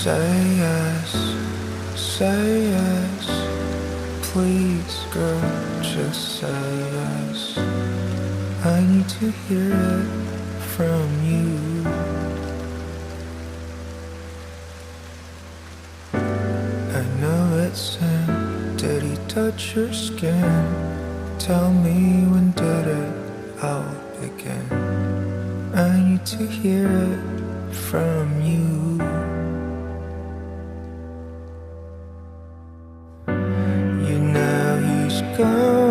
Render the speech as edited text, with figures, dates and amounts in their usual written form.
Say yes, say yes. Please, girl, just say yes. I need to hear it from you. I know it's sin. Did he touch your skin? Tell me, when did it all begin? I need to hear it from you. You know he's gone.